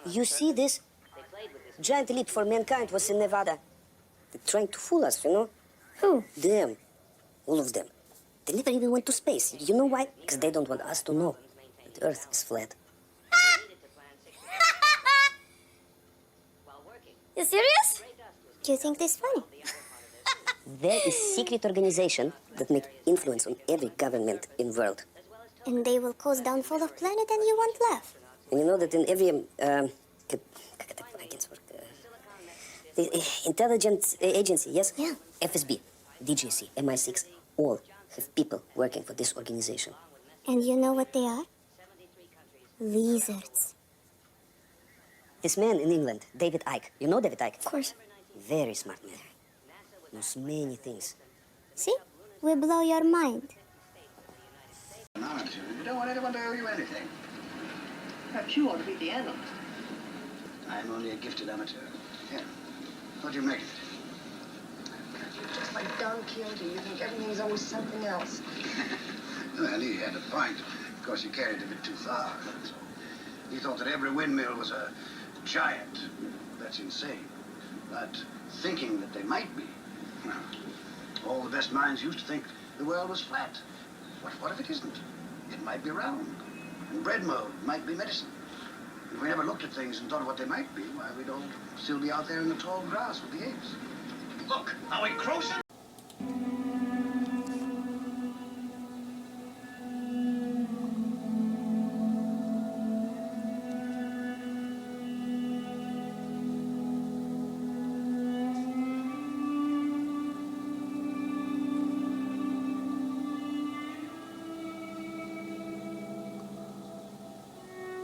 You see this? Giant leap for mankind was in Nevada. They're trying to fool us, you know? Who? Them. All of them. They never even went to space. You know why? Because they don't want us to know that Earth is flat. You serious? Do you think this funny? There is secret organization that make influence on every government in world. And they will cause downfall of planet and you won't laugh. And you know that in every the intelligence agency, yes? Yeah. FSB, DGC, MI6, all have people working for this organization. And you know what they are? Lizards. This man in England, David Icke. You know David Icke? Of course. Very smart man. Knows many things. See? We blow your mind. You don't want anyone to owe you anything. Perhaps you ought to be the analyst. I'm only a gifted amateur. Yeah. What do you make of it? Just like Don Quixote, you think everything's always something else. Well, he had a point. Of course, he carried it a bit too far. That's all. He thought that every windmill was a giant. That's insane. But thinking that they might be. Well, all the best minds used to think the world was flat. What if it isn't? It might be round. And bread mold might be medicine. If we never looked at things and thought of what they might be, why, we'd all still be out there in the tall grass with the apes. Look, how we cross it.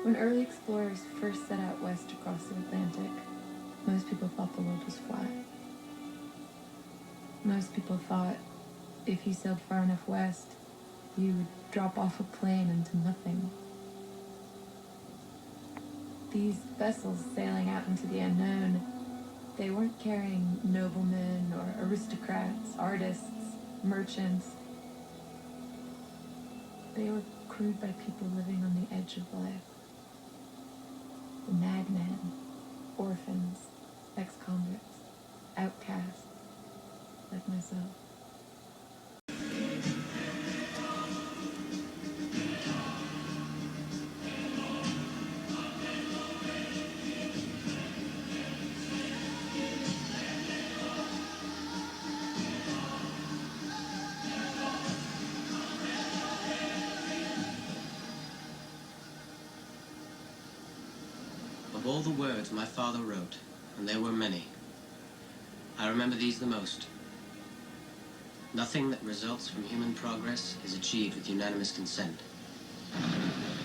When early explorers first set out west across the Atlantic, most people thought the world was flat. Most people thought if you sailed far enough west, you would drop off a plane into nothing. These vessels sailing out into the unknown, they weren't carrying noblemen or aristocrats, artists, merchants. They were crewed by people living on the edge of life. The madmen, orphans, ex-convicts, outcasts, like myself. Of all the words my father wrote, and there were many, I remember these the most. Nothing that results from human progress is achieved with unanimous consent.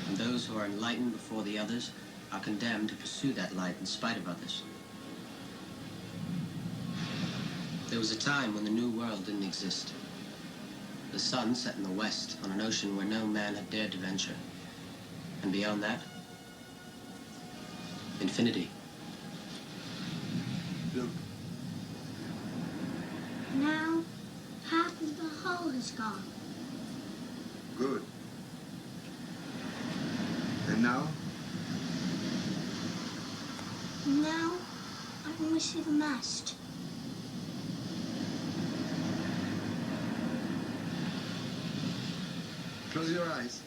And those who are enlightened before the others are condemned to pursue that light in spite of others. There was a time when the New World didn't exist. The sun set in the west on an ocean where no man had dared to venture. And beyond that, infinity. Look. Now, half of the hull is gone. Good. And now? Now, I only see the mast. Close your eyes.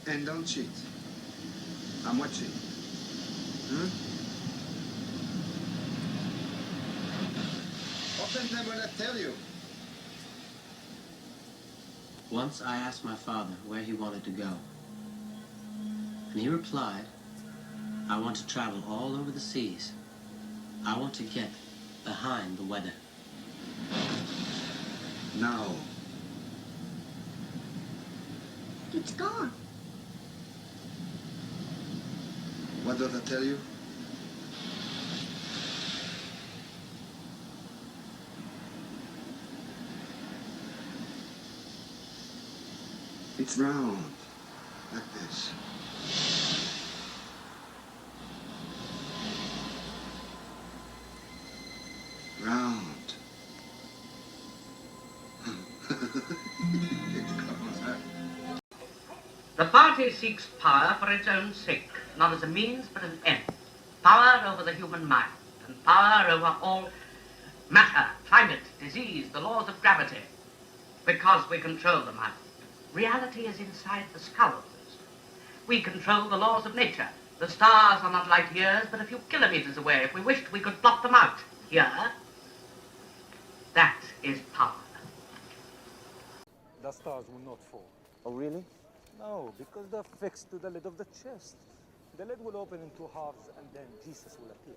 And don't cheat. I'm watching. Open them when I tell you. Once I asked my father where he wanted to go. And he replied, I want to travel all over the seas. I want to get behind the weather. Now. It's gone. What did I tell you? It's round, like this. Round. The party seeks power for its own sake, not as a means but an end. Power over the human mind, and power over all matter, climate, disease, the laws of gravity, because we control the mind. Reality is inside the skulls. We control the laws of nature. The stars are not light years, but a few kilometers away. If we wished, we could blot them out. Here, that is power. The stars will not fall. Oh, really? No, because they're fixed to the lid of the chest. The lid will open in two halves and then Jesus will appear.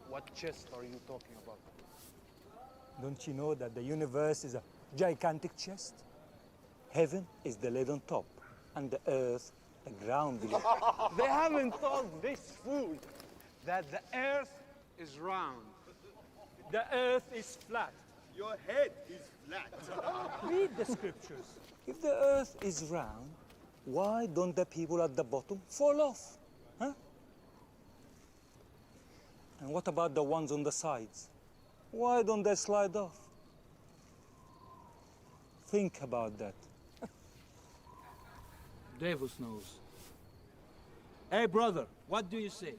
What chest are you talking about? Don't you know that the universe is a gigantic chest? Heaven is the lid on top, and the earth, the ground below. They haven't told this fool that the earth is round. The earth is flat. Your head is flat. Read the scriptures. If the earth is round, why don't the people at the bottom fall off? Huh? And what about the ones on the sides? Why don't they slide off? Think about that. Davis knows. Hey, brother, what do you say?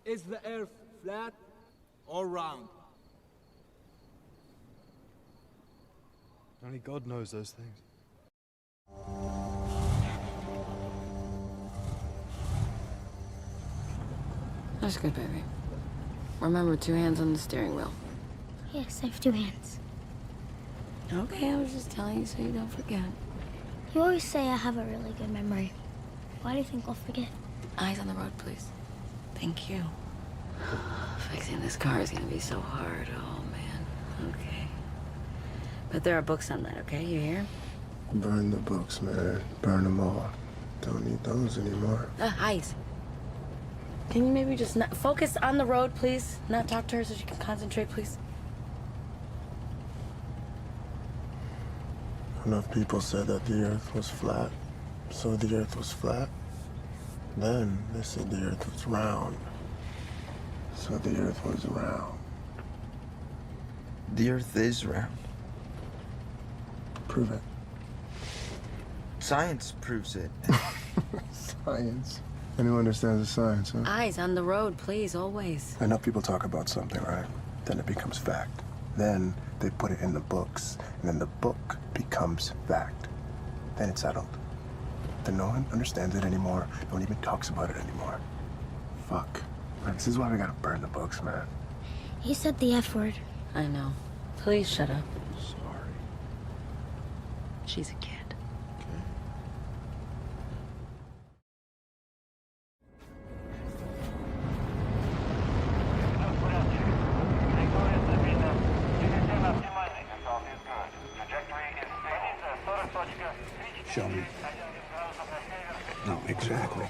Is the earth flat or round? Only God knows those things. That's good, baby. Remember, 2 hands on the steering wheel. Yes, I have 2 hands. Okay, I was just telling you so you don't forget. You always say I have a really good memory. Why do you think I'll forget? Eyes on the road, please. Thank you. Fixing this car is gonna be so hard. Oh, man. Okay. But there are books on that, okay? You hear? Burn the books, man. Burn them all. Don't need those anymore. Eyes. Can you maybe just not focus on the road, please? Not talk to her so she can concentrate, please? Enough people said that the earth was flat, so the earth was flat. Then they said the earth was round, so the earth was round. The earth is round. Prove it. Science proves it. Science? Anyone understands the science, huh? Eyes on the road, please, always. Enough people talk about something, right? Then it becomes fact. Then they put it in the books, and then the book becomes fact. Then it's settled. Then no one understands it anymore. No one even talks about it anymore. Fuck. Man, this is why we gotta burn the books, man. You said the F word. I know. Please shut up. Sorry. She's a kid. Show me. No, exactly.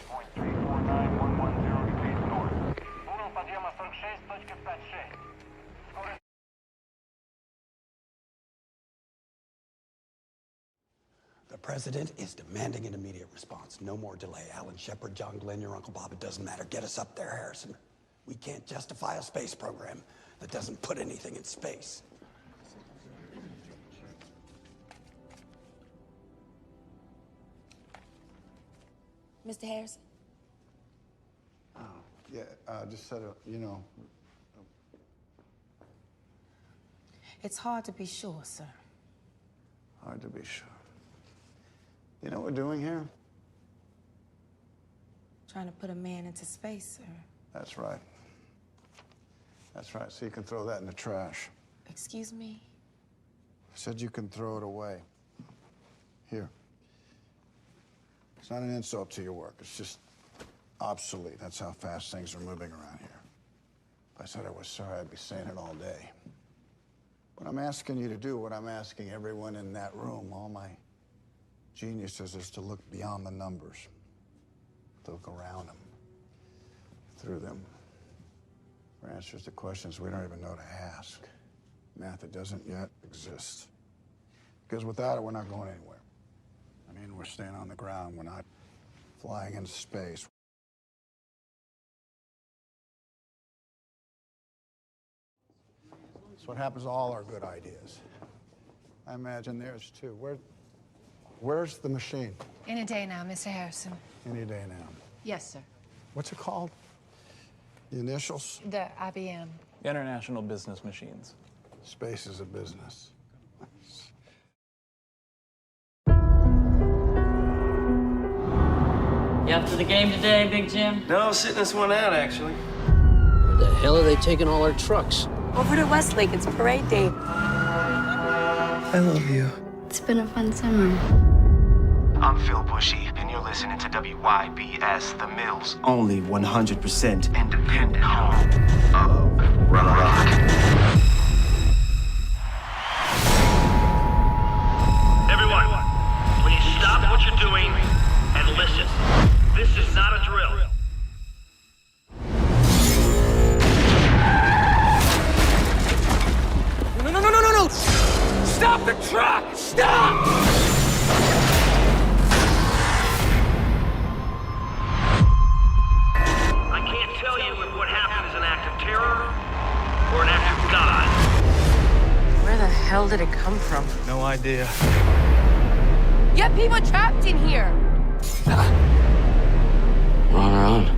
The president is demanding an immediate response. No more delay. Alan Shepard, John Glenn, your Uncle Bob, it doesn't matter. Get us up there, Harrison. We can't justify a space program that doesn't put anything in space. Mr. Harrison? Oh, yeah, just said, you know. It's hard to be sure, sir. Hard to be sure. You know what we're doing here? Trying to put a man into space, sir. That's right. That's right, so you can throw that in the trash. Excuse me? I said you can throw it away. Here. It's not an insult to your work. It's just obsolete. That's how fast things are moving around here. If I said I was sorry, I'd be saying it all day. What I'm asking you to do, what I'm asking everyone in that room, all my geniuses, is to look beyond the numbers. To look around them, through them, for answers to questions we don't even know to ask. Math that doesn't yet exist. Because without it, we're not going anywhere. I mean, we're staying on the ground. We're not flying into space. That's what happens to all our good ideas. I imagine theirs, too. Where's the machine? Any day now, Mr. Harrison. Any day now. Yes, sir. What's it called? The initials? The IBM. International Business Machines. Space is a business. You up for the game today, Big Jim? No, sitting this one out, actually. Where the hell are they taking all our trucks? Over to Westlake, it's parade day. I love you. It's been a fun summer. I'm Phil Bushy, and you're listening to WYBS The Mills. Only 100% independent home of rock. Everyone, please stop what you're doing and listen. This is not a drill. No! Stop the truck! Stop! I can't tell you if what happened is an act of terror or an act of God. Where the hell did it come from? No idea. You have people trapped in here! We're on our own.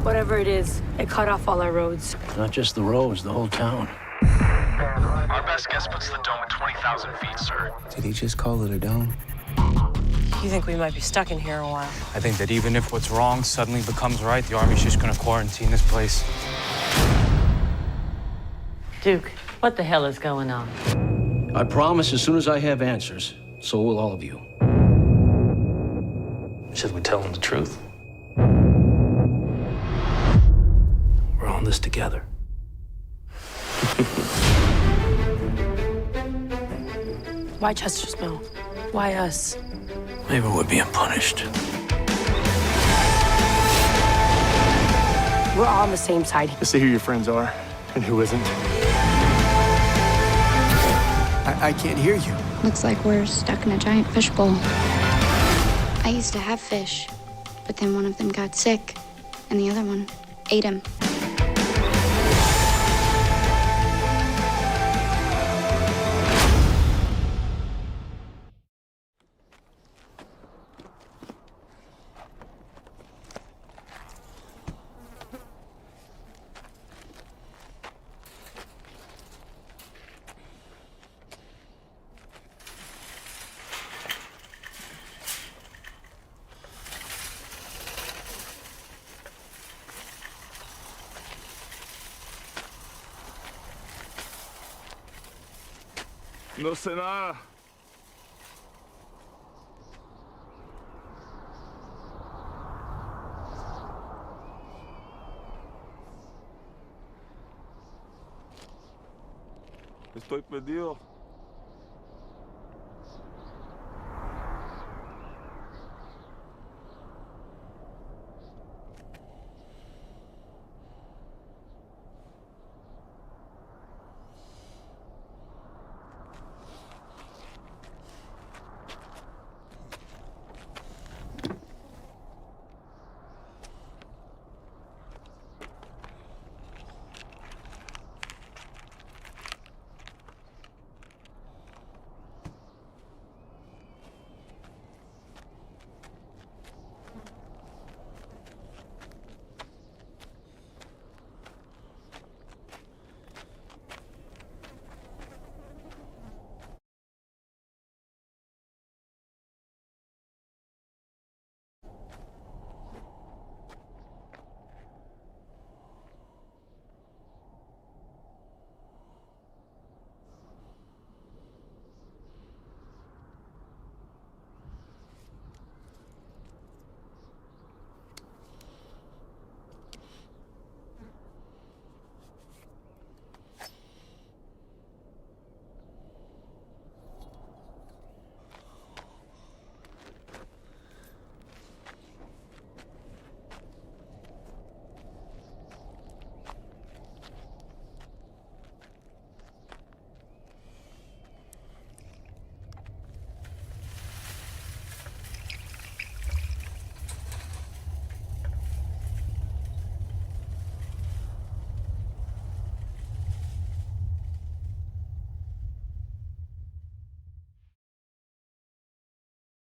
Whatever it is, it cut off all our roads. Not just the roads, the whole town. Our best guess puts the dome at 20,000 feet, sir. Did he just call it a dome? You think we might be stuck in here a while? I think that even if what's wrong suddenly becomes right, the Army's just gonna quarantine this place. Duke, what the hell is going on? I promise as soon as I have answers, so will all of you. Should we tell them the truth? We're on this together. Why Chester's Mill? Why us? Maybe we're being punished. We're all on the same side. Just see who your friends are and who isn't. I can't hear you. Looks like we're stuck in a giant fishbowl. I used to have fish, but then one of them got sick, and the other one ate him. No sé nada. Estoy perdido.